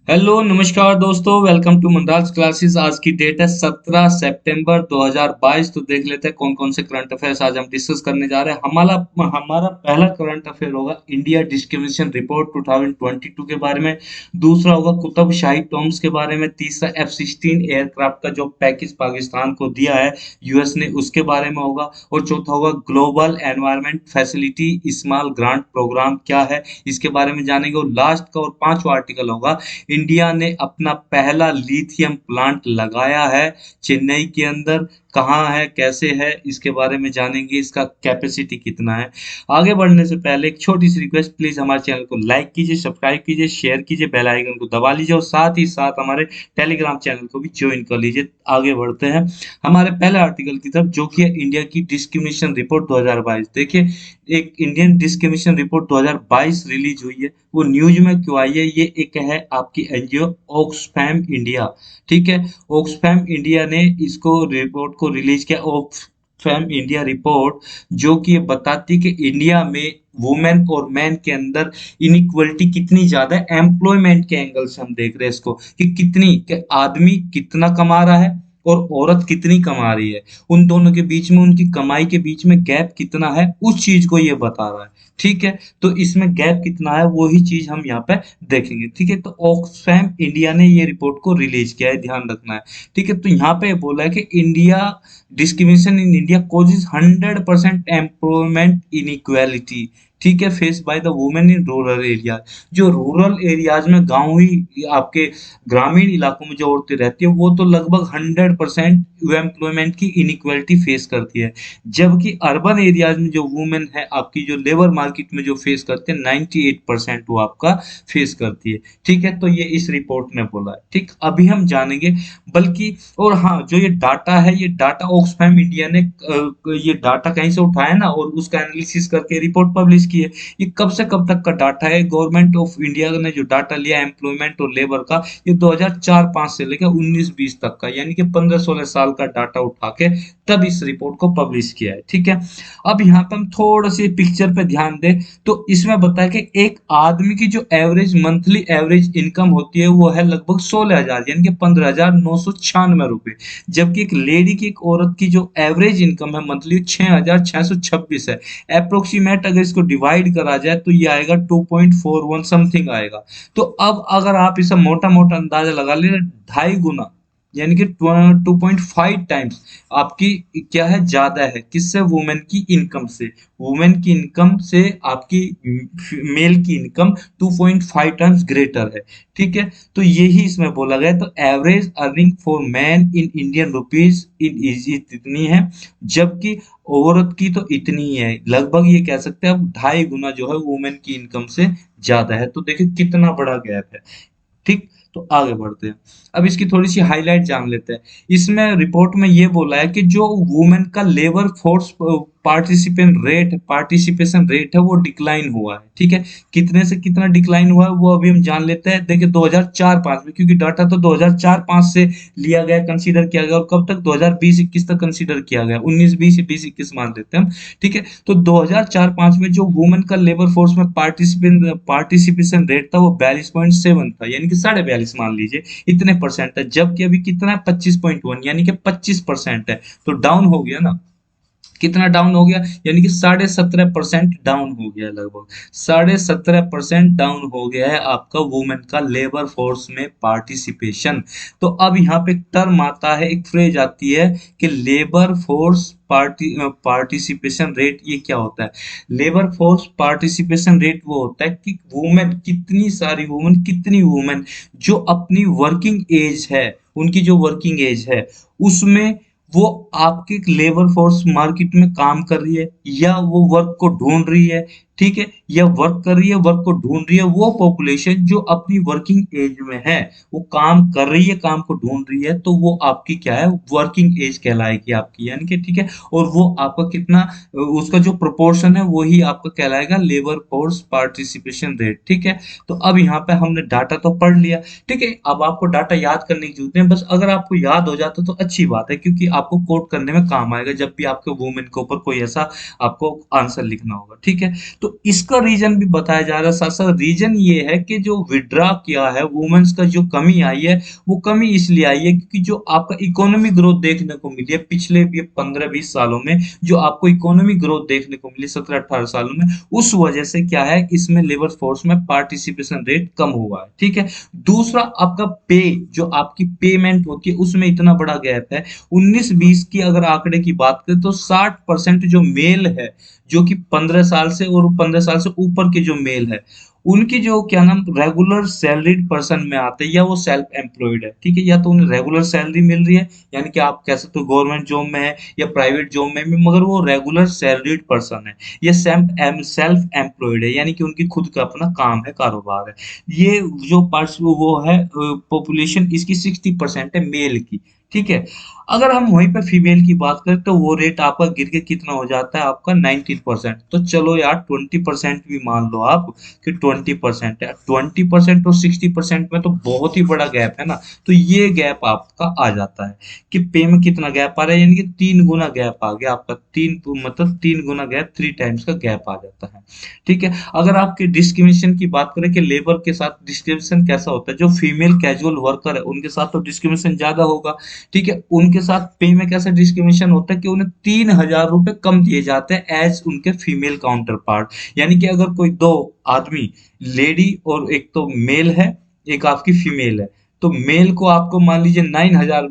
Hello नमस्कार दोस्तों, welcome to मंदाज classes. आज की डेट है 17 सितंबर 2022। तो देख लेते हैं कौन कौन से करंट अफेयर्स आज हम डिस्कस करने जा रहे हैं। हमारा हमारा पहला करंट अफेयर होगा इंडिया डिस्क्रिमिनेशन रिपोर्ट 2022 के बारे में। दूसरा होगा कुतुब शाही टॉम्स के बारे में। तीसरा F-16 एयरक्राफ्ट का जो पैकेज पाकिस्तान को दिया है यूएस ने, उसके बारे में होगा। और चौथा होगा global environment facility small grant programme क्या है, इसके बारे में जानेंगे। और लास्ट का और पांचवा आर्टिकल होगा इंडिया ने अपना पहला लिथियम प्लांट लगाया है चेन्नई के अंदर। कहाँ है, कैसे है, इसके बारे में जानेंगे, इसका कैपेसिटी कितना है। आगे बढ़ने से पहले एक छोटी सी रिक्वेस्ट, प्लीज हमारे चैनल को लाइक कीजिए, सब्सक्राइब कीजिए, शेयर कीजिए, बेल आइकन को दबा लीजिए और साथ ही साथ हमारे टेलीग्राम चैनल को भी ज्वाइन कर लीजिए। आगे बढ़ते हैं हमारे पहले आर्टिकल की तरफ, जो कि है इंडिया की डिस्क्रिमिनेशन रिपोर्ट 2022। देखिए, एक इंडियन डिस्क्रिमिनेशन रिपोर्ट 2022 रिलीज हुई है। वो न्यूज में क्यों आई है, ये एक है आपकी एनजीओ ऑक्सफैम इंडिया। ठीक है, ऑक्सफैम इंडिया ने इसको रिपोर्ट को रिलीज किया। ऑक्सफैम इंडिया रिपोर्ट जो कि ये बताती कि इंडिया में वुमेन और मैन के अंदर इनइक्वलिटी कितनी ज्यादा है। एम्प्लॉयमेंट के एंगल से हम देख रहे हैं इसको कि कितनी कि आदमी कितना कमा रहा है और औरत कितनी कमा रही है, उन दोनों के बीच में, उनकी कमाई के बीच में गैप कितना है, उस चीज को ये बता रहा है। ठीक है, तो इसमें गैप कितना है वही चीज हम यहाँ पे देखेंगे। ठीक है, तो ऑक्सफैम इंडिया ने ये रिपोर्ट को रिलीज किया है, ध्यान रखना है। ठीक है, तो यहाँ पे बोला है कि India discrimination in India causes 100% employment inequality. ठीक है, face by the women in rural area. जो रूरल एरियाज में, गाँव ही आपके ग्रामीण इलाकों में जो औरतें रहती है, वो तो लगभग 100% एम्प्लॉयमेंट की इनइक्वालिटी फेस करती है। जबकि अर्बन एरियाज में जो वुमेन है आपकी, जो लेबर मार्केट में जो फेस करते हैं, 98% वो आपका फेस करती है। ठीक है, तो ये इस रिपोर्ट ने बोला है। ठीक, अभी हम जानेंगे। बल्कि और हाँ, जो ये डाटा है, ये डाटा ऑक्सफैम इंडिया ने ये डाटा कहीं से उठाया ना और उसका एनालिसिस करके रिपोर्ट पब्लिश की है। ये कब से कब तक का डाटा है, गवर्नमेंट ऑफ इंडिया ने जो डाटा लिया एम्प्लॉयमेंट और लेबर का, ये 2004-5 से लेकर 19-20 तक का, यानी कि 15-16 साल का डाटा उठा के तब इस रिपोर्ट को पब्लिश किया है। ठीक है, अब यहाँ पे हम थोड़ा सी पिक्चर पे ध्यान दें तो इसमें बताया कि एक आदमी की जो एवरेज मंथली एवरेज इनकम होती है वो है लगभग 16,000, यानी कि 15,996 रुपए। जबकि एक लेडी की, एक औरत की जो एवरेज इनकम है मंथली 6,626 है। अप्रोक्सीमेट अगर इसको डिवाइड करा जाए तो ये आएगा 2.41 समथिंग आएगा। तो अब अगर आप इसे मोटा मोटा अंदाजा लगा ले, 2.5 गुना, यानी कि 2.5 टाइम्स आपकी क्या है, ज्यादा है किससे, वुमेन की इनकम से। वुमेन की इनकम से आपकी मेल की इनकम 2.5 टाइम्स ग्रेटर है। ठीक है, तो यही इसमें बोला गया। तो average earning for man in Indian rupees in Egypt इतनी है, जबकि औरत की तो इतनी ही है। लगभग ये कह सकते हैं अब 2.5 गुना जो है वुमेन की इनकम से ज्यादा है। तो देखिए कितना बड़ा गैप है। ठीक, तो आगे बढ़ते हैं। अब इसकी थोड़ी सी हाईलाइट जान लेते हैं। इसमें रिपोर्ट में ये बोला है कि जो वुमेन का लेबर फोर्स पार्टिसिपेशन रेट है वो डिक्लाइन हुआ है। ठीक है, कितने से कितना डिक्लाइन हुआ है वो अभी हम जान लेते हैं। देखिए 2004-5 में, क्योंकि डाटा तो 2004-5 से लिया गया, कंसीडर किया गया, और कब तक, 2020-21 तक कंसीडर किया गया, 19-20 20-21 मान लेते हैं हम। ठीक है, तो 2004-5 में जो वुमेन का लेबर फोर्स में पार्टिसिपेशन रेट था वो 42.7 था, यानी कि 42.5 मान लीजिए, इतने परसेंट है। जबकि अभी कितना है, 25.1, यानी कि 25% है। तो डाउन हो गया ना, कितना डाउन हो गया, यानी कि 17.5% डाउन हो गया, लगभग 17.5% डाउन हो गया है आपका वुमेन का लेबर फोर्स में पार्टिसिपेशन। तो अब यहाँ पे एक टर्म आता है, एक फ्रेज आती है कि लेबर फोर्स पार्टिसिपेशन रेट। ये क्या होता है, लेबर फोर्स पार्टिसिपेशन रेट वो होता है कि वुमेन, कितनी सारी वुमेन, कितनी वुमेन जो अपनी वर्किंग एज है, उनकी जो वर्किंग एज है उसमें वो आपके लेबर फोर्स मार्केट में काम कर रही है या वो वर्क को ढूंढ रही है। ठीक है, या वर्क कर रही है, वर्क को ढूंढ रही है, वो पॉपुलेशन जो अपनी वर्किंग एज में है, वो काम कर रही है, काम को ढूंढ रही है, तो वो आपकी क्या है, वर्किंग एज कहलाएगी आपकी, यानी कि ठीक है। और वो आपका कितना, उसका जो प्रोपोर्शन है वही आपका कहलाएगा लेबर फोर्स पार्टिसिपेशन रेट। ठीक है, तो अब यहाँ पे हमने डाटा तो पढ़ लिया। ठीक है, अब आपको डाटा याद करने की जरूरत नहीं, बस अगर आपको याद हो जाता तो अच्छी बात है, क्योंकि आपको कोट करने में काम आएगा जब भी आपके वुमेन के ऊपर कोई ऐसा आपको आंसर लिखना होगा। ठीक है, तो इसका रीजन भी बताया जा रहा है। साथ साथ रीजन ये है कि जो विड्रा किया है वुमेन्स का, जो कमी आई है वो कमी इसलिए आई है क्योंकि जो आपका इकोनॉमिक ग्रोथ देखने को मिली है पिछले ये 15-20 सालों में, जो आपको इकोनॉमिक ग्रोथ देखने को मिली 17-18 सालों में, उस वजह से क्या है, इसमें लेबर फोर्स में पार्टिसिपेशन रेट कम हुआ है। ठीक है। दूसरा आपका पे, जो आपकी पेमेंट होती है उसमें इतना बड़ा गैप है। 19-20 की अगर आंकड़े की बात करें तो 60% जो मेल है, जो कि 15 साल से और 15 साल से ऊपर के जो मेल है, उनकी जो क्या नाम रेगुलर सैलरीड पर्सन में आते हैं या वो सेल्फ एम्प्लॉयड है। ठीक है। या तो उन्हें रेगुलर सैलरी मिल रही है, यानी कि आप कह सकते हो गवर्नमेंट जॉब में है या प्राइवेट जॉब में भी, मगर वो रेगुलर सैलरीड पर्सन है या सेल्फ एम्प्लॉयड है, यानी कि उनकी खुद का अपना काम है, कारोबार है। ये जो पार्ट्स वो है पॉपुलेशन इसकी 60% है मेल की। ठीक है। अगर हम वहीं पे फीमेल की बात करें तो वो रेट आपका गिर के कितना हो जाता है, आपका 19%। तो चलो यार 20% भी मान लो आप कि 20% है। 20% और 60% में तो बहुत ही बड़ा गैप है ना। तो ये गैप आपका आ जाता है कि पे में कितना गैप आ रहा है, यानी कि 3 गुना गैप आ गया आपका। मतलब 3 गुना गैप, 3 टाइम्स का गैप आ जाता है। ठीक है। अगर आपके डिस्क्रिमिनेशन की बात करें कि लेबर के साथ डिस्क्रिमिनेशन कैसा होता है, जो फीमेल कैजुअल वर्कर है उनके साथ तो डिस्क्रिमिनेशन ज्यादा होगा। ठीक है। उनके साथ पे में कैसा डिस्क्रिमिनेशन होता है कि उन्हें 3,000 रुपए कम दिए जाते हैं एज उनके फीमेल काउंटर पार्ट। यानी कि अगर कोई दो आदमी, लेडी और एक तो मेल है, एक आपकी फीमेल है, तो मेल को आपको मान लीजिए 9,000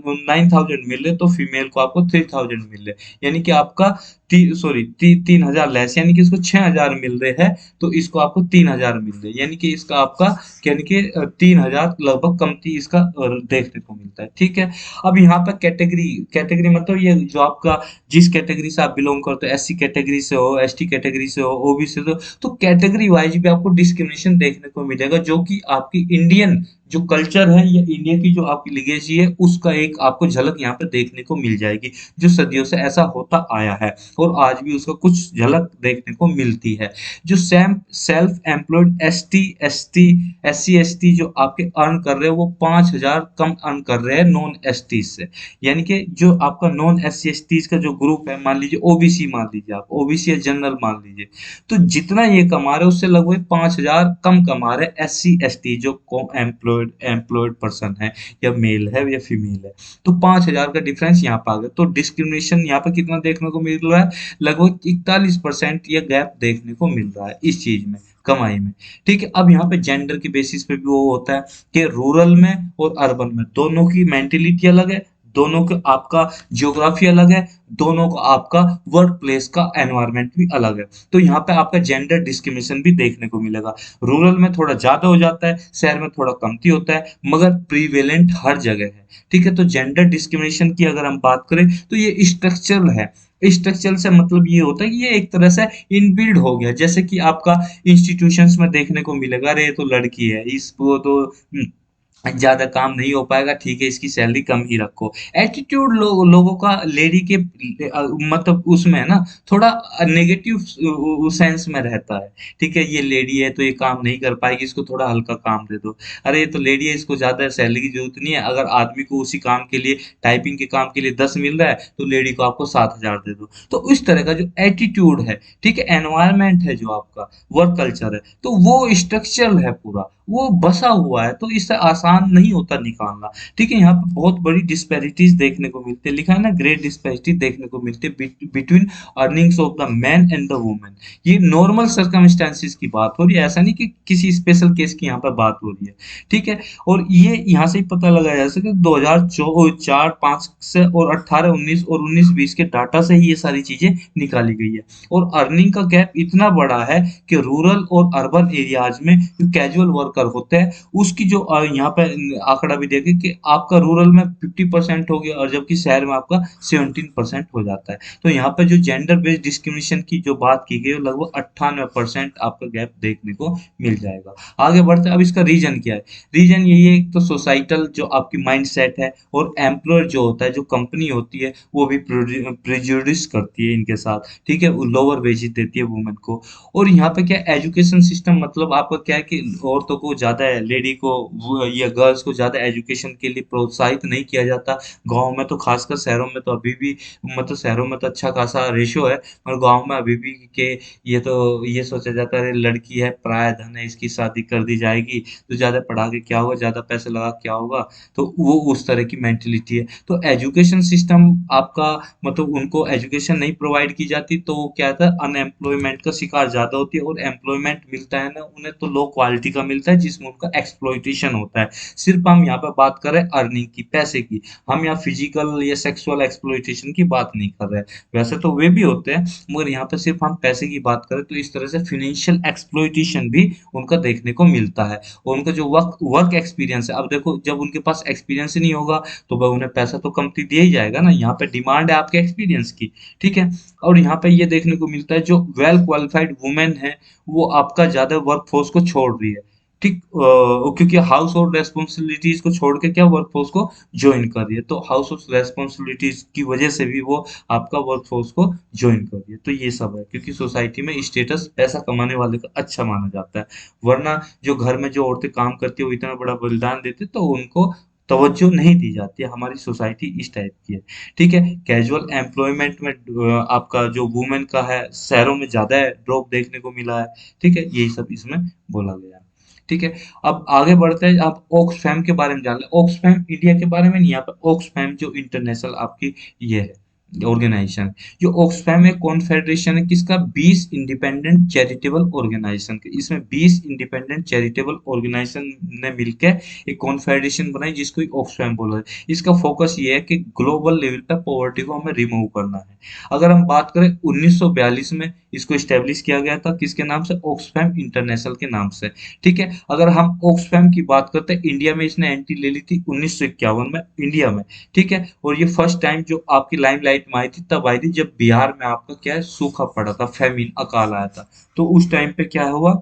मिल रहे, तो फीमेल को आपको 3,000 मिल रहे, यानी कि आपका 3,000 लेस, यानी कि इसको 6,000 मिल रहे हैं, तो इसको आपको 3,000 मिल रहे, यानी कि इसका आपका, यानी कि 3,000 लगभग कमती इसका देखने को मिलता है। ठीक है। अब यहाँ पर कैटेगरी, कैटेगरी मतलब ये जो आपका जिस कैटेगरी से आप बिलोंग करते हो, एससी कैटेगरी से हो, एसटी कैटेगरी से हो, ओबीसी से हो, तो कैटेगरी वाइज भी आपको डिस्क्रिमिनेशन देखने को मिलेगा, जो कि आपकी इंडियन जो कल्चर है या इंडिया की जो आपकी लिगेसी है उसका एक आपको झलक यहाँ पे देखने को मिल जाएगी, जो सदियों से ऐसा होता आया है और आज भी उसका कुछ झलक देखने को मिलती है। जो सेल्फ एम्प्लॉयड एससी एसटी जो आपके अर्न कर रहे हैं वो 5,000 कम अर्न कर रहे हैं नॉन एसटी से। यानी कि जो आपका नॉन एससी एसटी का जो ग्रुप है, मान लीजिए ओबीसी, मान लीजिए आप ओबीसी या जनरल मान लीजिए, तो जितना ये कमा रहे हैं उससे लगभग 5,000 कम कमा रहे हैं एससी एसटी जो एम्प्लॉयड पर्सन है, या मेल है या फीमेल है। तो 5,000 का डिफरेंस यहाँ पे आ गया। तो डिस्क्रिमिनेशन यहाँ पे कितना देखने को मिल रहा है, लगभग 41% ये गैप देखने को मिल रहा है इस चीज में, कमाई में। ठीक है। अब यहाँ पे जेंडर के बेसिस पे भी वो होता है कि रूरल में और अर्बन में दोनों की मेंटेलिटी अलग है, दोनों का आपका ज्योग्राफी अलग है, दोनों का आपका वर्क प्लेस का एनवायरनमेंट भी अलग है। तो यहाँ पे आपका जेंडर डिस्क्रिमिनेशन भी देखने को मिलेगा। रूरल में थोड़ा ज्यादा हो जाता है, शहर में थोड़ा कमती होता है, मगर प्रीवेलेंट हर जगह है। ठीक है। तो जेंडर डिस्क्रिमिनेशन की अगर हम बात करें तो ये स्ट्रक्चरल है। स्ट्रक्चरल से मतलब ये होता है कि ये एक तरह से इनबिल्ड हो गया, जैसे कि आपका इंस्टीट्यूशंस में देखने को मिलेगा, अरे ये तो लड़की है, इसको तो ज्यादा काम नहीं हो पाएगा, ठीक है इसकी सैलरी कम ही रखो। एटीट्यूड लोगों का लेडी के मतलब उसमें है ना, थोड़ा नेगेटिव सेंस में रहता है। ठीक है। ये लेडी है तो ये काम नहीं कर पाएगी, इसको थोड़ा हल्का काम दे दो। अरे ये तो लेडी है, इसको ज्यादा सैलरी की जरूरत नहीं है, अगर आदमी को उसी काम के लिए, टाइपिंग के काम के लिए 10 मिल रहा है, तो लेडी को आपको 7,000 दे दो। तो इस तरह का जो एटीट्यूड है, ठीक है, एनवायरमेंट है, जो आपका वर्क कल्चर है, तो वो स्ट्रक्चरल है पूरा, वो बसा हुआ है, तो इससे आसान नहीं होता निकालना। ठीक है। यहाँ पे बहुत बड़ी डिस्पैरिटीज देखने को मिलती है, लिखा है ना, ग्रेट डिस्पैरिटी देखने को मिलती है between earnings of the man and the women. ये नॉर्मल सर्कमस्टेंसेस की बात हो रही है, ऐसा नहीं कि किसी स्पेशल केस की यहाँ पर बात हो रही है। ठीक है। और ये यहाँ से ही पता लगाया जा सकता है 2004-5 से और 18-19 और 19-20 के डाटा से ही ये सारी चीजें निकाली गई है। और अर्निंग का गैप इतना बड़ा है कि रूरल और अर्बन एरियाज में जो कैजुअल वर्कर होते हैं उसकी जो यहाँ पे आंकड़ा भी देखे कि आपका रूरल में 50% हो गया और जबकि शहर में आपका 17% हो जाता है। तो यहाँ पे जो जेंडर बेस्ड डिस्क्रिमिनेशन की जो बात की गई है लगभग 98% आपका गैप देखने को मिल जाएगा। आगे बढ़ते हैं। अब इसका रीजन क्या है, रीजन यही है, एक तो सोसाइटल जो आपकी माइंड सेट है, और एम्प्लॉयर जो होता है, जो कंपनी होती है, वो भी प्रेजुडिस करती है इनके साथ। ठीक है। वो लोअर वेजेस देती है वुमेन को। और यहाँ पे क्या एजुकेशन सिस्टम, मतलब आपका क्या है कि औरतों को ज़्यादा लेडी को या गर्ल्स को ज़्यादा एजुकेशन के लिए प्रोत्साहित नहीं किया जाता। गाँव में तो खासकर शहरों में तो अभी भी मतलब शहरों में तो अच्छा खासा रेशियो है, और गाँव में अभी भी के ये सोचा जाता है, अरे लड़की है, पराया धन है, इसकी शादी कर दी जाएगी, तो ज़्यादा पढ़ा के क्या होगा, ज़्यादा पैसे लगा के क्या होगा। तो वो उस तरह की मेंटेलिटी है। तो एजुकेशन सिस्टम आपका मतलब उनको एजुकेशन नहीं प्रोवाइड की जाती, तो वो क्या था, अनएम्प्लॉयमेंट का शिकार ज़्यादा होती है, और एम्प्लॉयमेंट मिलता है ना उन्हें तो लो क्वालिटी का मिलता है, जिसमें उनका एक्सप्लॉइटेशन होता है। सिर्फ हम यहाँ पे बात कर रहे हैं अर्निंग की, पैसे की। हम यहाँ फिजिकल या सेक्सुअल एक्सप्लॉइटेशन की बात नहीं कर रहे हैं। वैसे तो वे भी होते हैं, मगर यहाँ पे सिर्फ हम पैसे की बात करें तो इस तरह से फिनेंशियल एक्सप्लॉइटेशन भी उनका देखने को मिलता है। और उनका जो वर्क वर्क एक्सपीरियंस है, अब देखो जब उनके पास एक्सपीरियंस ही नहीं होगा तो भाई उन्हें पैसा तो कमती दिया ही जाएगा ना। यहाँ पे डिमांड है आपके एक्सपीरियंस की, ठीक है। और यहाँ पे ये देखने को मिलता है जो वेल क्वालिफाइड वुमेन है वो आपका ज्यादा वर्क फोर्स को छोड़ रही है, ठीक। क्योंकि हाउस होल्ड रेस्पॉन्सिबिलिटीज को छोड़ के क्या वर्क फोर्स को ज्वाइन कर रही है, तो हाउस होल्ड रेस्पॉन्सिबिलिटीज की वजह से भी वो आपका वर्क फोर्स को ज्वाइन कर रही है। तो ये सब है क्योंकि सोसाइटी में स्टेटस पैसा कमाने वाले का अच्छा माना जाता है। वरना जो घर में जो औरतें काम करती है वो इतना बड़ा बलिदान देते तो उनको तवज्जो नहीं दी जाती है। हमारी सोसाइटी इस टाइप की है, ठीक है। कैजुअल एम्प्लॉयमेंट में आपका जो वुमेन का है शहरों में ज्यादा है, ड्रॉप देखने को मिला है, ठीक है। यही सब इसमें बोला गया है, ठीक है। अब आगे बढ़ते हैं, आप ऑक्सफैम के बारे में जान लें। ऑक्सफैम इंडिया के बारे में नहीं, यहाँ पे ऑक्सफैम जो इंटरनेशनल आपकी ये है ऑर्गेनाइजेशन। जो ऑक्सफैम एक कॉन्फेडरेशन है किसका, 20 इंडिपेंडेंट चैरिटेबल ऑर्गेनाइजेशन के। इसमें 20 इंडिपेंडेंट चैरिटेबल ऑर्गेनाइजेशन ने मिलकर एक कॉन्फेडरेशन बनाई जिसको एक ऑक्सफैम बोला है। इसका फोकस ये है कि ग्लोबल लेवल पे पॉवर्टी को हमें रिमूव करना है। अगर हम बात करें 1942 में इसको स्टेब्लिश किया गया था, किसके नाम से, ऑक्सफैम इंटरनेशनल के नाम से, ठीक है। अगर हम ऑक्सफैम की बात करते हैं, इंडिया में इसने एंट्री ले ली थी 1951 में इंडिया में, ठीक है। और ये फर्स्ट टाइम जो आपकी लाइमलाइट में आई थी तब आई थी जब बिहार में आपका क्या है, सूखा पड़ा था, फेमिन अकाल आया था। तो उस टाइम पे क्या हुआ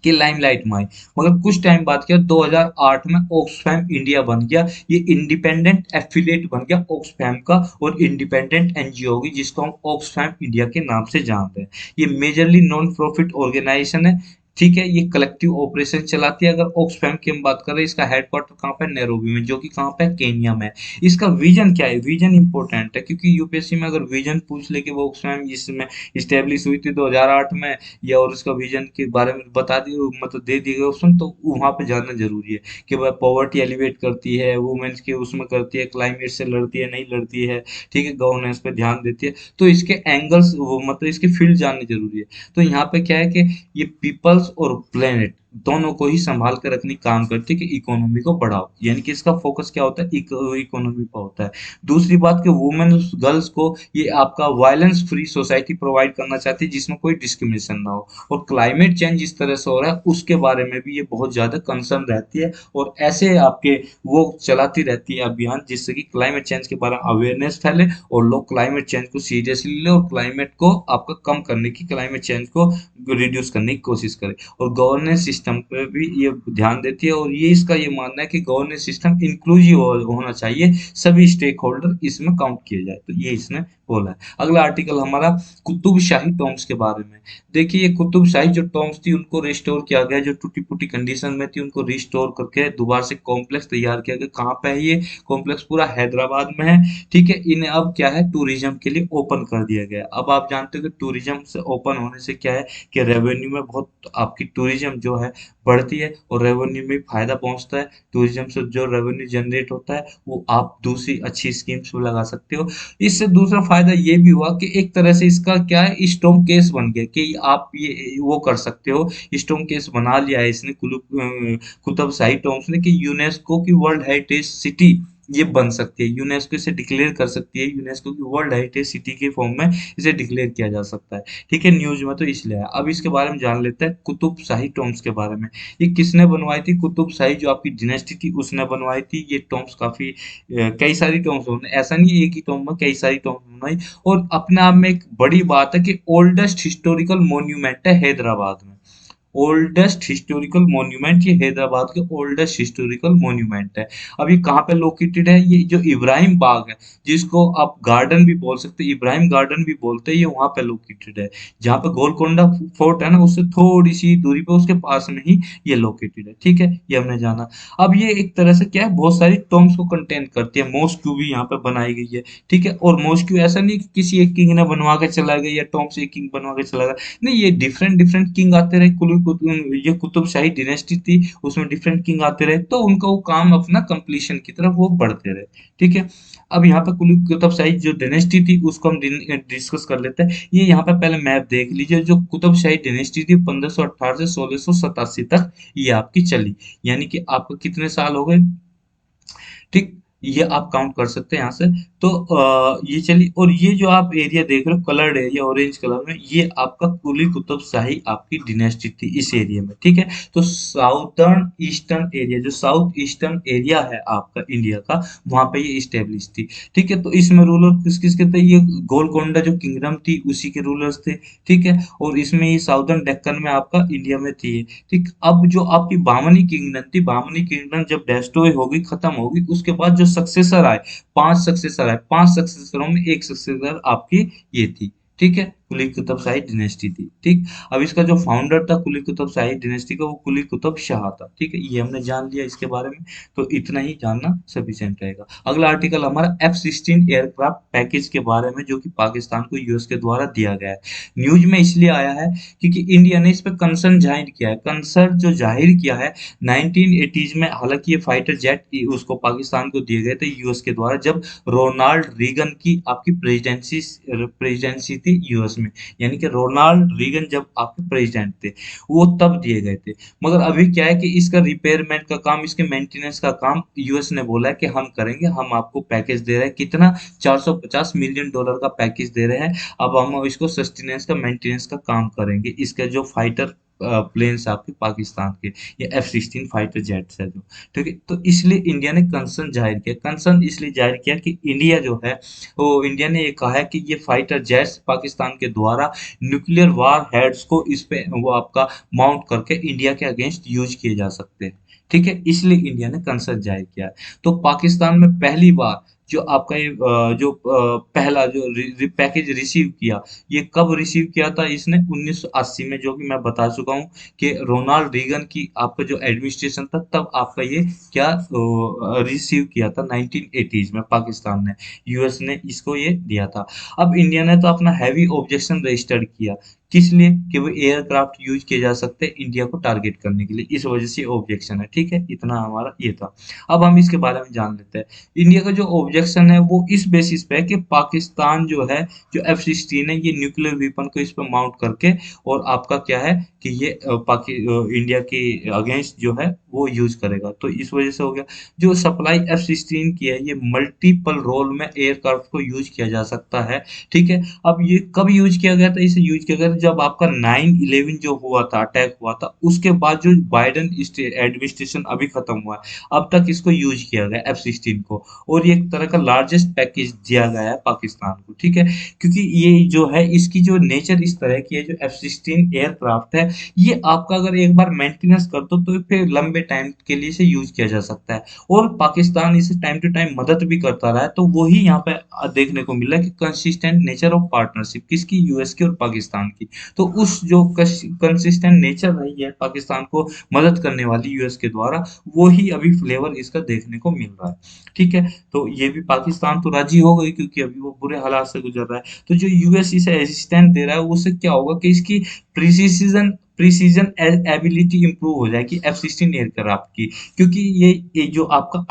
कि लाइमलाइट में आई। मगर कुछ टाइम बाद क्या, 2008 में ऑक्सफैम इंडिया बन गया। ये इंडिपेंडेंट एफिलिएट बन गया ऑक्सफैम का, और इंडिपेंडेंट एनजीओ होगी जिसको हम ऑक्सफैम इंडिया के नाम से जानते हैं। ये मेजरली नॉन प्रॉफिट ऑर्गेनाइजेशन है, ठीक है। ये कलेक्टिव ऑपरेशन चलाती है। अगर ऑक्सफैम की हम बात करें, इसका हेडक्वार्टर कहाँ पे, नैरोबी में, जो कि कहाँ पे, केनिया में। इसका विजन क्या है, विजन इंपॉर्टेंट है क्योंकि यूपीएससी में अगर विजन पूछ ले कि वो ऑक्सफैम इसमें स्टेब्लिश हुई थी 2008 में, या और उसका विजन के बारे में बता दी, मतलब दे दिए गए ऑप्शन, तो वहां पे जानना जरूरी है कि वह पॉवर्टी एलिवेट करती है, वुमेन्स के उसमें करती है, क्लाइमेट से लड़ती है नहीं लड़ती है, ठीक है, गवर्नेंस पे ध्यान देती है। तो इसके एंगल्स वो मतलब इसकी फील्ड जाननी जरूरी है। तो यहाँ पे क्या है कि ये पीपल्स और प्लेनेट दोनों को ही संभाल कर रखने का काम करती है कि इकोनॉमी को बढ़ाओ, यानी कि इसका फोकस क्या होता है, इकोनॉमी पर होता है। दूसरी बात कि वुमेन गर्ल्स को ये आपका वायलेंस फ्री सोसाइटी प्रोवाइड करना चाहती है जिसमें कोई डिस्क्रिमिनेशन ना हो। और क्लाइमेट चेंज जिस तरह से हो रहा है उसके बारे में भी ये बहुत ज्यादा कंसर्न रहती है, और ऐसे आपके वो चलाती रहती है अभियान जिससे कि क्लाइमेट चेंज के बारे में अवेयरनेस फैले और लोग क्लाइमेट चेंज को सीरियसली ले, और क्लाइमेट को आपका कम करने की, क्लाइमेट चेंज को रिड्यूस करने की कोशिश करें। और गवर्नेंस सिस्टम पे भी ये ध्यान देती है, और ये इसका ये मानना है कि गवर्नेंस सिस्टम इंक्लूसिव होना चाहिए, सभी स्टेक होल्डर इसमें काउंट किए जाए। तो ये इसने बोला है। अगला आर्टिकल हमारा कुतुबशाही टॉम्स के बारे में। देखिए ये कुतुबशाही जो टॉम्स थी उनको रिस्टोर किया गया, जो टूटी फूटी कंडीशन में थी उनको रिस्टोर करके दोबारा से कॉम्प्लेक्स तैयार किया गया। कहाँ पे है ये कॉम्प्लेक्स, पूरा हैदराबाद में है, ठीक है। इन्हें अब क्या है, टूरिज्म के लिए ओपन कर दिया गया। अब आप जानते हो कि टूरिज्म से ओपन होने से क्या है कि रेवेन्यू में बहुत आपकी टूरिज्म जो है बढ़ती है, और रेवेन्यू में फायदा पहुंचता है। टूरिज्म से जो रेवेन्यू जनरेट होता है वो आप दूसरी अच्छी स्कीम्स में लगा सकते हो। इससे दूसरा फायदा ये भी हुआ कि एक तरह से इसका क्या है, स्टॉम केस बन गया कि आप ये वो कर सकते हो। स्टॉम केस बना लिया है इसने कुतुब शाही टॉम्स ने कि यूनेस्को की वर्ल्ड हेरिटेज सिटी ये बन सकती है। यूनेस्को इसे डिक्लेयर कर सकती है, यूनेस्को की वर्ल्ड हेरिटेज सिटी के फॉर्म में इसे डिक्लेयर किया जा सकता है, ठीक है। न्यूज में तो इसलिए है। अब इसके बारे में जान लेते हैं कुतुब शाही टॉम्स के बारे में। ये किसने बनवाई थी, कुतुब शाही जो आपकी डिनेस्टी थी उसने बनवाई थी। ये टॉम्स काफी कई सारी टॉम्स बनवाई, ऐसा नहीं एक ही टॉम में कई सारी टॉम्स बनवाई। और अपने आप में एक बड़ी बात है कि ओल्डेस्ट हिस्टोरिकल मोन्यूमेंट है हैदराबाद में। ओल्डेस्ट हिस्टोरिकल मॉन्यूमेंट, ये हैदराबाद के ओल्डेस्ट हिस्टोरिकल मॉन्यूमेंट है। अब ये कहाँ पे लोकेटेड है? ये जो इब्राहिम बाग है, जिसको आप गार्डन भी बोल सकते हैं, इब्राहिम गार्डन भी बोलते हैं, ये वहां पे लोकेटेड है। जहाँ पे गोलकोंडा फोर्ट है ना, उससे थोड़ी सी दूरी पे उसके पास में ही ये लोकेटेड है। ठीक है, ये हमने जाना। अब ये एक तरह से क्या है, बहुत सारी टॉम्ब्स को कंटेन करती है। मॉस्क्यू भी यहाँ पे बनाई गई है। ठीक है, और मॉस्क्यू ऐसा नहीं कि किसी एक किंग ने बनवा के चला गया या टॉम्ब से एक किंग बनवा के चला गया, नहीं, ये डिफरेंट डिफरेंट किंग आते रहे। ये कुतुब शाही डिनेस्टी थी, उसमें डिफरेंट किंग आते रहे, तो उनका वो काम अपना कंप्लीशन की तरफ वो बढ़ते रहे। ठीक है, अब यहाँ पे कुली कुतुब शाही जो डिनेस्टी थी उसको हम डिस्कस कर लेते हैं। ये यहाँ पे पहले मैप देख लीजिए। जो कुतुब शाही डिनेस्टी थी 1518 से 1687 तक ये आपकी चली, यानी कि आपको कितने साल हो गए? ठीक, ये आप काउंट कर सकते हैं यहाँ से। तो ये चलिए, और ये जो आप एरिया देख रहे हो कलर्ड एरिया ऑरेंज कलर में, ये आपका कुली कुतुब शाही आपकी डिनेस्टी थी इस एरिया में। ठीक है, तो साउदर्न ईस्टर्न एरिया, जो साउथ ईस्टर्न एरिया है आपका इंडिया का, वहां पे ये स्टेब्लिश थी। ठीक है, तो इसमें रूलर किस किस के थे? ये गोलकोंडा जो किंगडम थी उसी के रूलर्स थे। ठीक है, और इसमें ये साउदर्न डेक्कन में आपका इंडिया में थी। ठीक, अब जो आपकी बामनी किंगडम थी, बामनी किंगडम जब डेस्ट्रॉय होगी, खत्म होगी, उसके बाद जो सक्सेसर आए, 5 सक्सेसर आए, 5 सक्सेसरों में एक सक्सेसर आपकी ये थी। ठीक है, कुली कुतुब शाही डिनेस्टी थी। ठीक, अब इसका जो फाउंडर था कुली कुतुब शाही डिनेस्टी का, वो कुली कुतुब शाह था। ठीक है, ये हमने जान लिया इसके बारे में, तो इतना ही जानना सफिशिएंट रहेगा। अगला आर्टिकल हमारा F-16 एयरक्राफ्ट पैकेज के बारे में, जो कि पाकिस्तान को यूएस के द्वारा दिया गया है। न्यूज में इसलिए आया है क्योंकि इंडिया ने इस पर कंसर्न जाहिर किया है। कंसर्न जो जाहिर किया है 1980s में, हालांकि ये फाइटर जेट उसको पाकिस्तान को दिए गए थे यूएस के द्वारा, जब रोनाल्ड रीगन की आपकी प्रेसिडेंसी थी यूएस में, यानी कि रोनाल्ड रीगन जब आपके प्रेसिडेंट थे, वो तब दिए गए थे। मगर अभी क्या है कि इसका रिपेयरमेंट का काम, इसके मेंटेनेंस का काम यूएस ने बोला है कि हम करेंगे, हम आपको पैकेज दे रहे हैं। कितना? $450 मिलियन का पैकेज दे रहे हैं। अब हम इसको सस्टेनेंस का, मेंटेनेंस का काम करेंगे। इसका जो फाइटर प्लेन्स आपके पाकिस्तान के, ये F-16 फाइटर जेट्स है जो। ठीक है, तो इसलिए इंडिया ने कंसर्न जाहिर किया। कंसर्न इसलिए जाहिर किया कि इंडिया जो है, वो इंडिया ने ये कहा है कि ये फाइटर जेट्स पाकिस्तान के द्वारा न्यूक्लियर वार हेड्स को इस पे वो आपका माउंट करके इंडिया के अगेंस्ट यूज किए जा सकते हैं। ठीक है, इसलिए इंडिया ने कंसर्न जाहिर किया है। तो पाकिस्तान में पहली बार जो आपका ये पहला जो पैकेज रिसीव किया, ये कब रिसीव किया था इसने? 1980 में, जो कि मैं बता चुका हूँ कि रोनाल्ड रीगन की आपका जो एडमिनिस्ट्रेशन था, तब आपका ये क्या रिसीव किया था 1980s में पाकिस्तान ने, यूएस ने इसको ये दिया था। अब इंडिया ने तो अपना हैवी ऑब्जेक्शन रजिस्टर्ड किया, किस लिए? कि वो एयरक्राफ्ट यूज किए जा सकते हैं इंडिया को टारगेट करने के लिए, इस वजह से ऑब्जेक्शन है। ठीक है, इतना हमारा ये था। अब हम इसके बारे में जान लेते हैं। इंडिया का जो ऑब्जेक्शन है वो इस बेसिस पे है कि पाकिस्तान जो है, जो F-16 है, ये न्यूक्लियर वेपन को इस पे माउंट करके, और आपका क्या है कि ये इंडिया के अगेंस्ट जो है वो यूज करेगा, तो इस वजह से हो गया। जो सप्लाई F-16 की है, ये मल्टीपल रोल में एयरक्राफ्ट को यूज किया जा सकता है। ठीक है, अब ये कब यूज किया गया था? इसे यूज किया गया था जब आपका 9/11 जो हुआ था, अटैक हुआ था, उसके बाद जो बाइडेन एडमिनिस्ट्रेशन अभी खत्म हुआ है, अब तक इसको यूज किया गया F-16 को, और ये एक तरह का लार्जेस्ट पैकेज दिया गया है पाकिस्तान को। ठीक है, क्योंकि ये जो है, इसकी जो नेचर इस तरह की है, जो F-16 एयरक्राफ्ट है, ये आपका अगर एक बार मेंटेनेंस कर दो तो फिर लंबे टाइम के लिए इसे यूज किया जा सकता है, और पाकिस्तान इसे टाइम टू टाइम मदद भी करता रहा है। तो वही यहाँ पे देखने को मिला कि कंसिस्टेंट नेचर ऑफ पार्टनरशिप किसकी? यूएस की और पाकिस्तान की। तो उस जो कंसिस्टेंट नेचर रही है पाकिस्तान को मदद करने वाली यूएस के द्वारा, वो ही अभी फ्लेवर इसका देखने को मिल रहा है। ठीक है, तो ये भी पाकिस्तान तो राजी हो गई, क्योंकि अभी वो बुरे हालात से गुजर रहा है। तो जो यूएस इसे असिस्टेंट दे रहा है, उससे क्या होगा कि इसकी प्रिसीजन प्रिसीजन एबिलिटी इंप्रूव हो जाएगी F-16 एयरक्राफ्ट की, क्योंकि ये जो आपका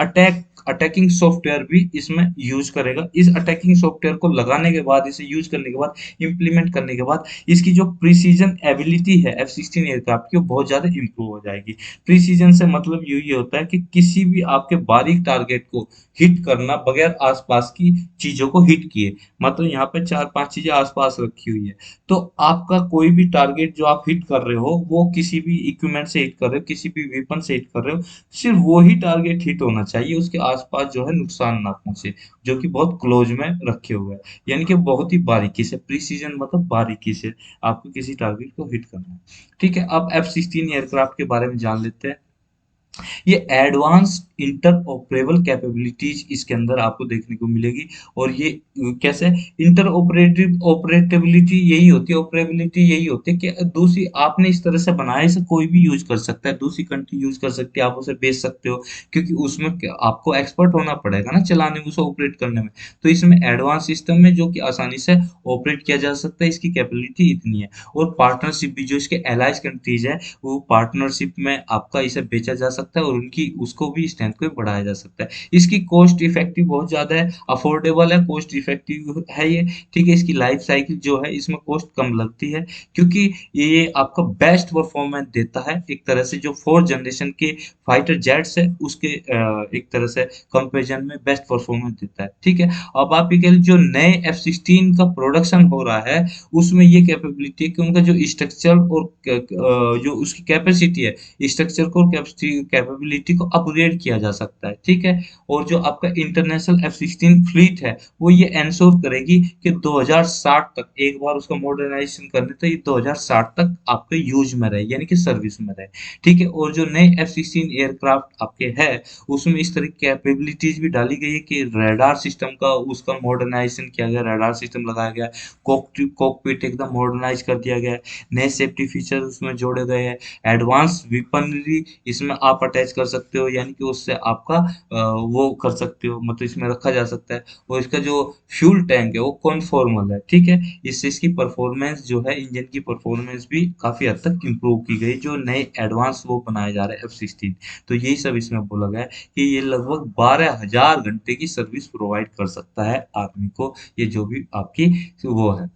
अटैकिंग सॉफ्टवेयर भी इसमें यूज करेगा। इस अटैकिंग सॉफ्टवेयर को लगाने के बाद, इसे यूज करने के बाद, इंप्लीमेंट करने के बाद, इसकी जो प्रिसीजन एबिलिटी है F-16 एयरक्राफ्ट की, वो बहुत ज्यादा इंप्रूव हो जाएगी। प्रिसीजन से मतलब यही होता है कि किसी भी आपके बारीक टारगेट को हिट करना बगैर आसपास की चीजों को हिट किए। मतलब यहाँ पे 4-5 चीजें आसपास रखी हुई है, तो आपका कोई भी टारगेट जो आप हिट कर रहे हो, वो किसी भी इक्विपमेंट से हिट कर रहे हो, किसी भी वेपन से हिट कर रहे हो, सिर्फ वो ही टारगेट हिट होना चाहिए, उसके आसपास जो है नुकसान ना पहुंचे, जो कि बहुत क्लोज में रखे हुए हैं। यानी कि बहुत ही बारीकी से, प्रिसीजन मतलब बारीकी से आपको किसी टारगेट को हिट करना है। ठीक है, अब F-16 एयरक्राफ्ट के बारे में जान लेते हैं। ये एडवांस इंटर ऑपरेबल कैपेबिलिटीज इसके अंदर आपको देखने को मिलेगी। और ये कैसे, इंटर ऑपरेटिव ऑपरेटेबिलिटी यही होती है, ऑपरेबिलिटी यही होती है कि दूसरी आपने इस तरह से बनाया, इसे कोई भी यूज कर सकता है, दूसरी कंट्री यूज कर सकती है, आप उसे बेच सकते हो, क्योंकि उसमें आपको एक्सपर्ट होना पड़ेगा ना चलाने में, उसे ऑपरेट करने में। तो इसमें एडवांस सिस्टम में जो कि आसानी से ऑपरेट किया जा सकता है, इसकी कैपेबिलिटी इतनी है। और पार्टनरशिप भी, जो इसके एलाइज कंट्रीज है, वो पार्टनरशिप में आपका इसे बेचा जा सकता है, और उनकी उसको भी स्ट्रेंथ को बढ़ाया जा सकता है। इसकी कॉस्ट इफेक्टिव बहुत ज्यादा है, अफोर्डेबल है, कॉस्ट इफेक्टिव है ये। ठीक है, इसकी लाइफ साइकिल जो है इसमें कॉस्ट कम लगती है, क्योंकि ये आपका बेस्ट परफॉर्मेंस देता है एक तरह से। जो फोर्थ जनरेशन के फाइटर जेट्स है उसके एक तरह से कंपेरिजन में बेस्ट परफॉर्मेंस देता है। ठीक है, अब आप ये कह लीजिए जो नए F-16 का प्रोडक्शन हो रहा है, उसमें ये कैपेबिलिटी है कि उनका जो स्ट्रक्चर और जो उसकी कैपेसिटी है, स्ट्रक्चर को, कैपेबिलिटी को अपग्रेड किया जा सकता है। ठीक है, और जो आपका इंटरनेशनल F-16 फ्लीट है, वो ये एंश्योर करेगी कि 2060 तक, एक बार उसका मॉडर्नाइजेशन करने तो ये 2060 तक आपके यूज में रहे, यानी कि सर्विस में रहे। ठीक है, और जो नए F-16 एयरक्राफ्ट आपके है, उसमें इस तरह की कैपेबिलिटीज भी डाली गई है कि रडार सिस्टम का उसका मॉडर्नाइजेशन किया गया, रडार सिस्टम लगाया गया, कॉकपिट एकदम मॉडर्नाइज कर दिया गया है, नए सेफ्टी फीचर उसमें जोड़े गए हैं, एडवांस वेपनरी इसमें आप अटैच कर सकते हो, यानी कि उससे आपका वो कर सकते हो, मतलब इसमें रखा जा सकता है। और इसका जो फ्यूल टैंक है वो कॉन्फॉर्मल है। ठीक है, इससे इसकी परफॉर्मेंस जो है, इंजन की परफॉर्मेंस भी काफी हद तक इम्प्रूव की गई, जो नए एडवांस वो बनाए जा रहे हैं F-16। तो यही सब इसमें बोला गया है कि ये लगभग 12,000 घंटे की सर्विस प्रोवाइड कर सकता है आर्मी को, ये जो भी आपकी वो है,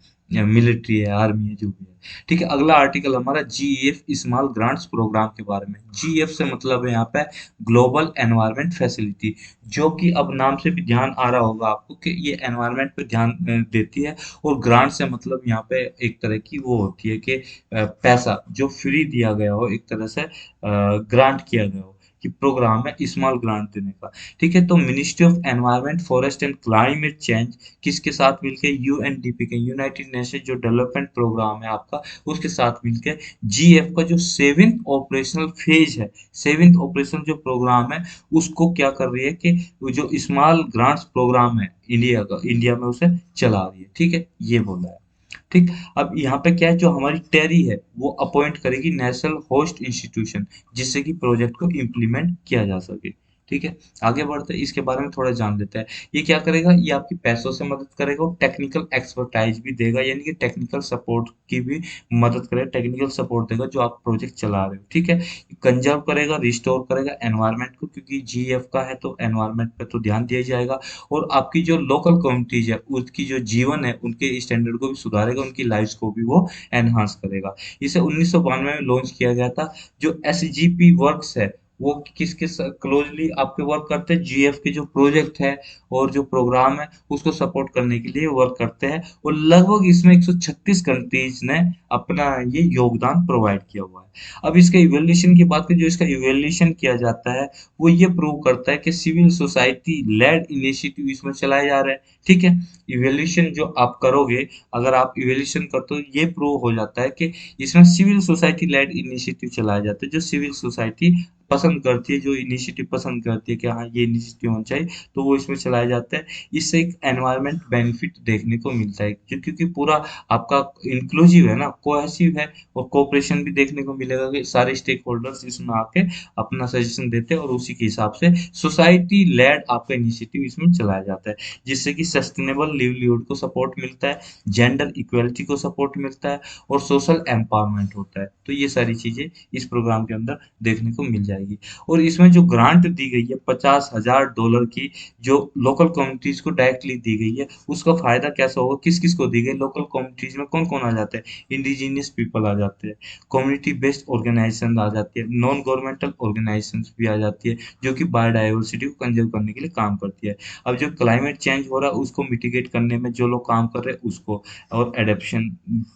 मिलिट्री है, आर्मी है, जो भी है। ठीक है, अगला आर्टिकल हमारा GEF स्मॉल ग्रांट्स प्रोग्राम के बारे में। GEF से मतलब है यहाँ पे ग्लोबल एनवायरनमेंट फैसिलिटी, जो कि अब नाम से भी ध्यान आ रहा होगा आपको कि ये एनवायरनमेंट पे ध्यान देती है। और ग्रांट से मतलब यहाँ पे एक तरह की वो होती है कि पैसा जो फ्री दिया गया हो, एक तरह से ग्रांट किया गया हो, कि प्रोग्राम है स्मॉल ग्रांट देने का। ठीक है, तो ministry of environment, forest and climate change किसके साथ मिलके, यूएनडीपी के, यूनाइटेड नेशन जो डेवलपमेंट प्रोग्राम है आपका, उसके साथ मिलके GF का जो सेवेंथ ऑपरेशनल फेज है, सेवेंथ ऑपरेशन जो प्रोग्राम है, उसको क्या कर रही है कि जो स्मॉल ग्रांट्स प्रोग्राम है इंडिया का, इंडिया में उसे चला रही है। ठीक है, ये बोला है। ठीक, अब यहाँ पे क्या है, जो हमारी टेरी है वो अपॉइंट करेगी नेशनल होस्ट इंस्टीट्यूशन, जिससे कि प्रोजेक्ट को इम्प्लीमेंट किया जा सके। ठीक है, आगे बढ़ते हैं, इसके बारे में थोड़ा जान लेते हैं। ये क्या करेगा, ये आपकी पैसों से मदद करेगा, और टेक्निकल एक्सपर्टाइज भी देगा, यानी कि टेक्निकल सपोर्ट की भी मदद करेगा, टेक्निकल सपोर्ट देगा जो आप प्रोजेक्ट चला रहे हो। ठीक है, कंजर्व करेगा, रिस्टोर करेगा एनवायरनमेंट को, क्योंकि GF का है तो एनवायरनमेंट पे तो ध्यान दिया जाएगा। और आपकी जो लोकल कम्युनिटीज है, उसकी जो जीवन है, उनके स्टैंडर्ड को भी सुधारेगा, उनकी लाइफ को भी वो एनहांस करेगा। इसे 1992 में लॉन्च किया गया था। जो SGP वर्क्स है, वो किसके क्लोजली आपके वर्क करते हैं, GF के जो प्रोजेक्ट है और जो प्रोग्राम है उसको सपोर्ट करने के लिए वर्क करते हैं। और लगभग इसमें 136 कंट्रीज ने अपना ये योगदान प्रोवाइड किया हुआ है। अब इसका इवैल्यूएशन की बात करें, जो इसका इवैल्यूएशन किया जाता है, वो ये प्रूव करता है कि सिविल सोसाइटी लेड इनिशिएटिव इसमें चलाए जा रहे हैं। ठीक है, इवैल्यूएशन जो आप करोगे, अगर आप इवैल्यूएशन करते हो, ये प्रूव हो जाता है कि इसमें सिविल सोसाइटी लेड इनिशिएटिव चलाए जाते हैं, जो सिविल सोसाइटी पसंद करती है, जो इनिशिएटिव पसंद करती है कि हाँ ये इनिशिएटिव होना चाहिए, तो वो इसमें चलाया जाता है। इससे एक एनवायरमेंट बेनिफिट देखने को मिलता है, क्योंकि पूरा आपका इंक्लूसिव है ना, कोहेसिव है, और कोऑपरेशन भी देखने को मिलेगा कि सारे स्टेक होल्डर्स इसमें आके अपना सजेशन देते हैं, और उसी के हिसाब से सोसाइटी लेड आपका इनिशिएटिव इसमें चलाया जाता है, जिससे कि सस्टेनेबल लिवलीहुड को सपोर्ट मिलता है, जेंडर इक्वलिटी को सपोर्ट मिलता है, और सोशल एम्पावरमेंट होता है। तो ये सारी चीजें इस प्रोग्राम के अंदर देखने को मिल जाएगी। जाएगी। और इसमें जो ग्रांट दी गई है $50,000 की, जो लोकल कम्युनिटीज को डायरेक्टली दी गई है, उसका फायदा कैसा होगा, किस किस को दी गई, लोकल कम्युनिटीज में कौन कौन आ जाते हैं, इंडिजीनियस पीपल आ जाते हैं, कम्युनिटी बेस्ड ऑर्गेनाइजेशन आ जाती है, नॉन गवर्नमेंटल ऑर्गेनाइजेशन भी आ जाती है, जो कि बायोडाइवर्सिटी को कंजर्व करने के लिए काम करती है। अब जो क्लाइमेट चेंज हो रहा है उसको मिटिगेट करने में जो लोग काम कर रहे हैं उसको, और एडेप्शन,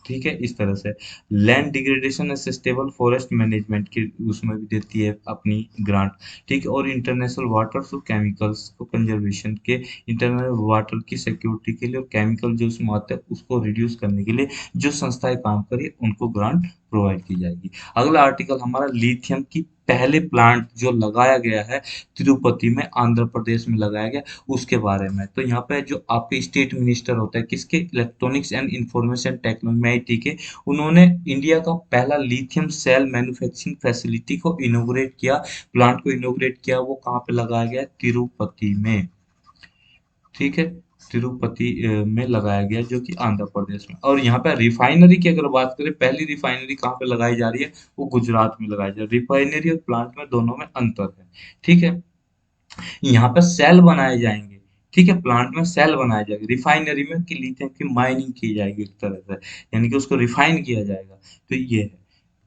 ठीक है, इस तरह से। Land degradation and sustainable forest management की उसमें भी देती है अपनी ग्रांट, ठीक है। और इंटरनेशनल वाटर और केमिकल्स को कंजर्वेशन के, इंटरनल वाटर की सिक्योरिटी के लिए और केमिकल जो उसमें आते हैं उसको रिड्यूस करने के लिए जो संस्थाएं काम कर रही है उनको ग्रांट प्रोवाइड की जाएगी। अगला आर्टिकल हमारा लिथियम की पहले प्लांट जो लगाया गया है तिरुपति में, आंध्र प्रदेश में लगाया गया, उसके बारे में। तो यहाँ पे जो आपके स्टेट मिनिस्टर होता है किसके, इलेक्ट्रॉनिक्स एंड इंफॉर्मेशन टेक्नोलॉजी के, उन्होंने इंडिया का पहला लिथियम सेल मैन्युफैक्चरिंग फैसिलिटी को इनॉग्रेट किया, प्लांट को इनॉग्रेट किया। वो कहाँ पे लगाया गया, तिरुपति में, ठीक है, तिरुपति में लगाया गया, जो कि आंध्र प्रदेश में। और यहाँ पे रिफाइनरी की अगर बात करें, पहली रिफाइनरी कहाँ पे लगाई जा रही है, वो गुजरात में लगाई जा रही है। रिफाइनरी और प्लांट में दोनों में अंतर है, ठीक है। यहाँ पे सेल बनाए जाएंगे, ठीक है, प्लांट में सेल बनाए जाएंगे, रिफाइनरी में कि लिथियम की माइनिंग की जाएगी एक तरह से, यानी कि उसको रिफाइन किया जाएगा। तो ये है,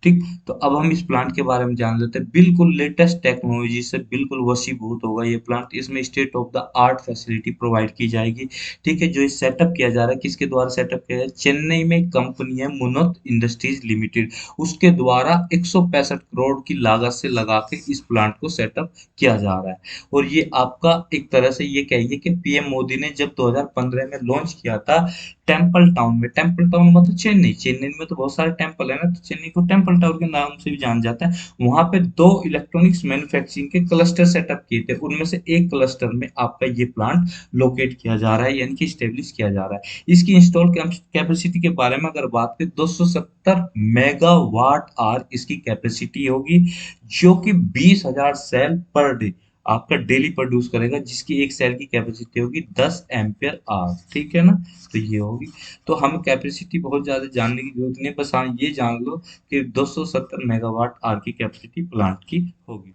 ठीक। तो अब हम इस प्लांट के बारे में जान लेते हैं। बिल्कुल लेटेस्ट टेक्नोलॉजी से बिल्कुल वशीभूत होगा ये प्लांट। इसमें state of the art facility provide की जाएगी, ठीक है। जो ये सेटअप किया जा रहा है, किसके द्वारा सेटअप किया जाए, चेन्नई में एक कंपनी है मुनत इंडस्ट्रीज लिमिटेड, उसके द्वारा 165 करोड़ की लागत से लगा के इस प्लांट को सेटअप किया जा रहा है। और ये आपका एक तरह से ये कहिए कि पीएम मोदी ने जब 2015 में लॉन्च किया था टेम्पल टाउन में, टेम्पल टाउन मतलब चेन्नई, चेन्नई में तो बहुत सारे टेम्पल है ना, तो चेन्नई को टेम्पल टाउन के नाम से भी जाना जाता है। वहां पे दो इलेक्ट्रॉनिक्स मैन्युफैक्चरिंग के क्लस्टर सेटअप किए थे, उनमें से एक क्लस्टर में आपका ये प्लांट लोकेट किया जा रहा है, यानी कि स्टेब्लिश किया जा रहा है। इसकी इंस्टॉल कैपेसिटी के बारे में अगर बात करें, 270 मेगावाट आर इसकी कैपेसिटी होगी, जो कि 20,000 सेल पर डे आपका डेली प्रोड्यूस करेगा, जिसकी एक सेल की कैपेसिटी होगी 10 एम्पियर आवर, ठीक है ना। तो ये होगी, तो हमें कैपेसिटी बहुत ज्यादा जानने की जरूरत नहीं है, बस हाँ ये जान लो कि 270 मेगावाट आर की कैपेसिटी प्लांट की होगी,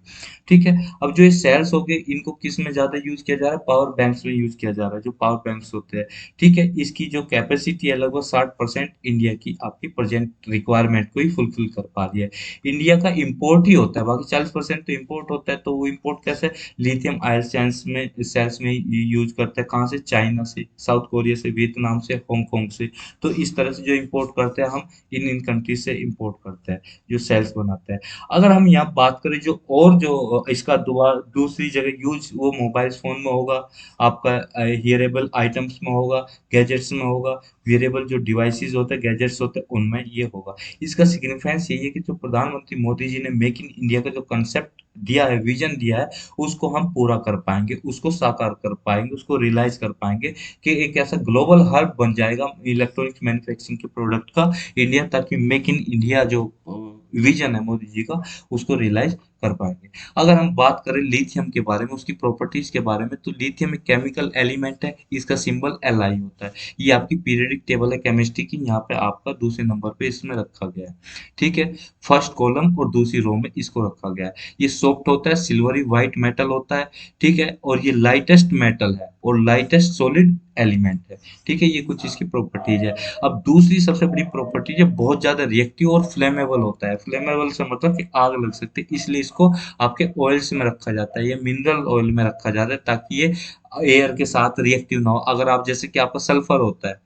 ठीक है। अब जो ये सेल्स हो गए, इनको किस में ज्यादा यूज किया जा रहा है, पावर बैंक्स में यूज किया जा रहा है, जो पावर बैंक्स होते हैं, ठीक है। इसकी जो कैपेसिटी है लगभग 60% इंडिया की आपकी प्रेजेंट रिक्वायरमेंट को ही फुलफिल कर पा रही है। इंडिया का इम्पोर्ट ही होता है, बाकी 40% तो इम्पोर्ट होता है। तो वो इम्पोर्ट कैसे, लिथियम आयन सेल्स में यूज करते हैं, कहाँ से, चाइना से, साउथ कोरिया से, वियतनाम से, हांगकांग से। तो इस तरह से जो इम्पोर्ट करते हैं हम, इन इन कंट्रीज से इम्पोर्ट करते हैं जो सेल्स बनाते हैं। अगर हम यहाँ बात करें जो और जो इसका दूसरी जगह यूज, वो मोबाइल फोन में होगा, आपका हियरेबल आइटम्स में होगा, गैजेट्स में होगा, वेरेबल जो डिवाइसेस होते हैं, गैजेट्स होते हैं, उनमें ये होगा। इसका सिग्निफिकेंस यही है कि जो प्रधानमंत्री मोदी जी ने मेक इन इंडिया का जो कंसेप्ट दिया है, विजन दिया है, उसको हम पूरा कर पाएंगे, उसको साकार कर पाएंगे, उसको रियलाइज कर पाएंगे कि एक ऐसा ग्लोबल हब बन जाएगा इलेक्ट्रॉनिक्स मैन्युफैक्चरिंग के प्रोडक्ट का इंडिया, ताकि मेक इन इंडिया जो विजन है मोदी जी का, उसको रियलाइज कर पाएंगे। अगर हम बात करें लिथियम के बारे में, उसकी प्रॉपर्टीज के बारे में, तो लिथियम एक केमिकल एलिमेंट है, इसका सिंबल Li होता है। ये आपकी पीरियडिक टेबल है केमिस्ट्री की, यहाँ पे आपका दूसरे नंबर पे इसमें रखा गया है, ठीक है। फर्स्ट कॉलम और दूसरी रो में इसको रखा गया है। ये सॉफ्ट होता है, सिल्वरी व्हाइट मेटल होता है, ठीक है। और ये लाइटेस्ट मेटल है और लाइटेस्ट सॉलिड एलिमेंट है, ठीक है। ये कुछ इसकी प्रॉपर्टीज है। अब दूसरी सबसे बड़ी प्रॉपर्टीज है, बहुत ज्यादा रिएक्टिव और फ्लेमेबल होता है। फ्लेमेबल से मतलब कि आग लग सकती है, इसलिए इसको आपके ऑयल्स में रखा जाता है, ये मिनरल ऑयल में रखा जाता है, ताकि ये एयर के साथ रिएक्टिव ना हो। अगर आप जैसे कि आपका सल्फर होता है,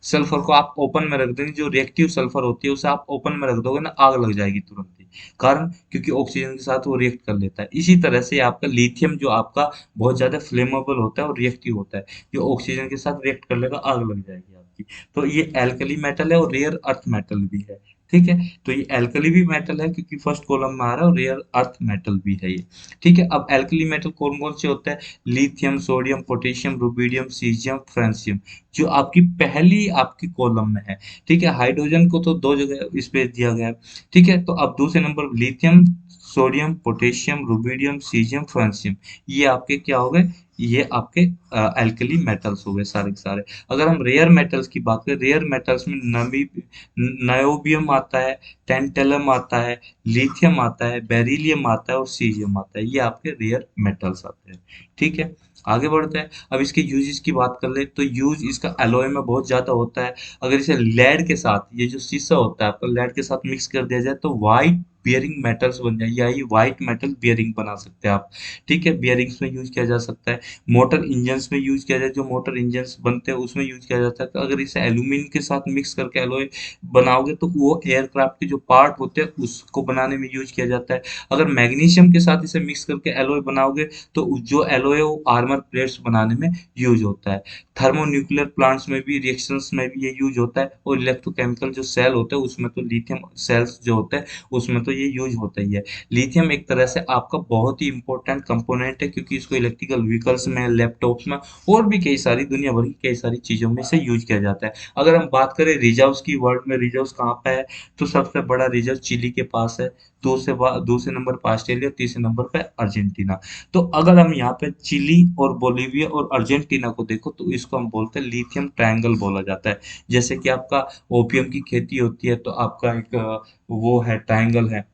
सल्फर को आप ओपन में रख देंगे, जो रिएक्टिव सल्फर होती है उसे आप ओपन में रख दोगे ना, आग लग जाएगी तुरंत ही। कारण, क्योंकि ऑक्सीजन के साथ वो रिएक्ट कर लेता है। इसी तरह से आपका लिथियम जो आपका बहुत ज्यादा फ्लेमेबल होता है और रिएक्टिव होता है, जो ऑक्सीजन के साथ रिएक्ट कर लेगा, आग लग जाएगी आपकी। तो ये एल्कली मेटल है और रेयर अर्थ मेटल भी है, ठीक है। तो ये एल्कली भी मेटल है क्योंकि फर्स्ट कॉलम में आ रहा है, और रेयर अर्थ मेटल भी है ये, ठीक है। अब एल्कली मेटल कौन कौन से होते हैं, lithium, sodium, potassium, rubidium, caesium, francium, जो आपकी पहली आपकी कॉलम में है, ठीक है। हाइड्रोजन को तो दो जगह इस पे दिया गया है, ठीक है। तो अब दूसरे number lithium, sodium, potassium, rubidium, caesium, francium, ये आपके क्या हो गए, ये आपके एल्कली मेटल्स हो गए सारे के सारे। अगर हम रेयर मेटल्स की बात करें, रेयर मेटल्स में नमी नायोबियम आता है, टेंटेलम आता है, लिथियम आता है, बेरिलियम आता है और सीजियम आता है। ये आपके रेयर मेटल्स आते हैं। ठीक है, आगे बढ़ते हैं। अब इसके यूजेस की बात कर ले तो यूज इसका एलॉय में बहुत ज्यादा होता है। अगर इसे लेड के साथ, ये जो शीशा होता है आपका, लेड के साथ मिक्स कर दिया जाए तो व्हाइट बियरिंग मेटल्स बन जाए, या ये व्हाइट मेटल बियरिंग बना सकते हैं आप। ठीक है, बियरिंग्स में यूज किया जा सकता है। मोटर इंजन्स में यूज किया जाए, जो मोटर इंजन्स बनते हैं उसमें यूज किया जाता है। तो अगर इसे एल्यूमिनियम के साथ मिक्स करके एलॉय बनाओगे तो वो एयरक्राफ्ट के जो पार्ट होते हैं उसको बनाने में यूज किया जाता है। अगर मैग्नीशियम के साथ इसे मिक्स करके एलॉय बनाओगे तो जो एलॉय है वो आर्मर प्लेट्स बनाने में यूज होता है। थर्मोन्यूक्लियर प्लांट्स में भी, रिएक्शंस में भी ये यूज होता है। और इलेक्ट्रोकेमिकल जो सेल होते हैं उसमें तो लिथियम सेल्स जो होते हैं उसमें तो ये यूज होता ही है। लिथियम एक तरह से आपका बहुत ही इंपॉर्टेंट कंपोनेंट है, क्योंकि इसको इलेक्ट्रिकल व्हीकल्स में, लैपटॉप्स में और भी कई सारी दुनिया भर की कई सारी चीजों में से यूज किया जाता है। अगर हम बात करें रिजर्व्स की, वर्ल्ड में रिजर्व्स कहाँ पे है, तो सबसे बड़ा रिजर्व चिली के पास है। दूसरे नंबर पर ऑस्ट्रेलिया, तीसरे नंबर पे अर्जेंटीना। तो अगर हम यहाँ पे चिली और बोलीविया और अर्जेंटीना को देखो तो इसको हम बोलते हैं लिथियम ट्रायंगल बोला जाता है। जैसे कि आपका ओपियम की खेती होती है तो आपका एक वो है, ट्रायंगल है,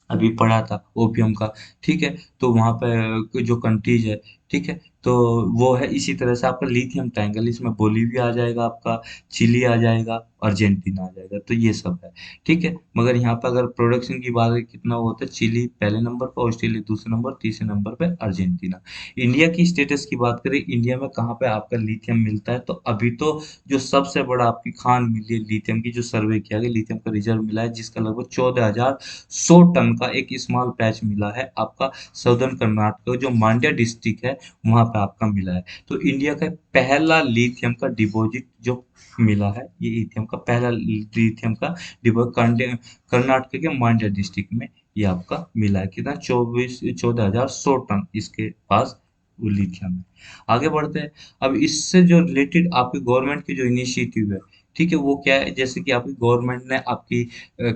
अभी पढ़ा था ओपियम का। ठीक है, तो वहाँ पे जो कंट्रीज है, ठीक है, तो वो है इसी तरह से आपका लिथियम ट्रायंगल, इसमें बोलीविया आ जाएगा आपका, चिली आ जाएगा, अर्जेंटीना आ जाएगा, तो ये सब है। ठीक है, मगर यहाँ पे अगर प्रोडक्शन की बात है कितना होता है, चिली पहले नंबर पर, ऑस्ट्रेलिया दूसरे नंबर, तीसरे नंबर पे अर्जेंटीना। इंडिया की स्टेटस की बात करें, इंडिया में कहाँ पे आपका लिथियम मिलता है, तो अभी तो जो सबसे बड़ा आपकी खान मिली है लिथियम की, जो सर्वे किया गया, लिथियम का रिजर्व मिला है जिसका लगभग 14,100 टन का एक स्मॉल पैच मिला है आपका साउदर्न कर्नाटक जो मांड्या डिस्ट्रिक्ट है वहां पे आपका मिला है। तो इंडिया का पहला लिथियम का डिपॉजिट जो मिला है, ये लिथियम का पहला लिथियम का डिपॉजिट कर्नाटक के मांड्या डिस्ट्रिक्ट में ये आपका मिला है। कितना, 14,100 टन इसके पास वो लिथियम है। आगे बढ़ते हैं। अब इससे जो रिलेटेड आपकी गवर्नमेंट की जो इनिशिएटिव है, ठीक है, वो क्या है, जैसे कि आपकी गवर्नमेंट ने आपकी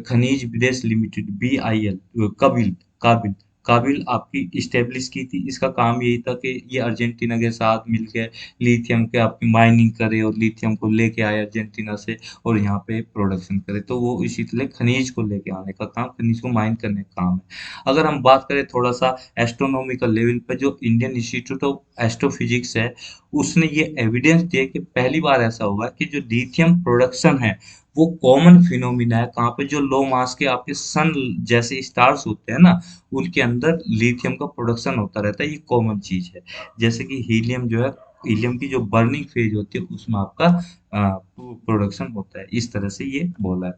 खनिज विदेश लिमिटेड, BIL, काबिल काबिल काबिल आपकी इस्टेब्लिश की थी। इसका काम यही था कि ये अर्जेंटीना के साथ मिलकर लिथियम के आपकी माइनिंग करे और लिथियम को लेके आए अर्जेंटीना से और यहाँ पे प्रोडक्शन करे। तो वो इसी तरह खनिज को लेके आने का काम, खनिज को माइन करने का काम है। अगर हम बात करें थोड़ा सा एस्ट्रोनॉमिकल लेवल पर, जो इंडियन इंस्टीट्यूट ऑफ एस्ट्रोफिजिक्स है उसने ये एविडेंस दिया कि पहली बार ऐसा हुआ कि जो लिथियम प्रोडक्शन है वो कॉमन फिनोमिना है। कहाँ पे, जो लो मास के आपके सन जैसे स्टार्स होते हैं ना, उनके अंदर लिथियम का प्रोडक्शन होता रहता है, ये कॉमन चीज है। जैसे कि हीलियम जो है, हीलियम की जो बर्निंग फेज होती है उसमें आपका प्रोडक्शन होता है, इस तरह से ये बोला है।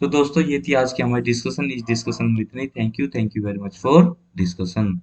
तो दोस्तों ये थी आज की हमारी डिस्कशन। इस डिस्कशन में इतनी, thank you very much for discussion.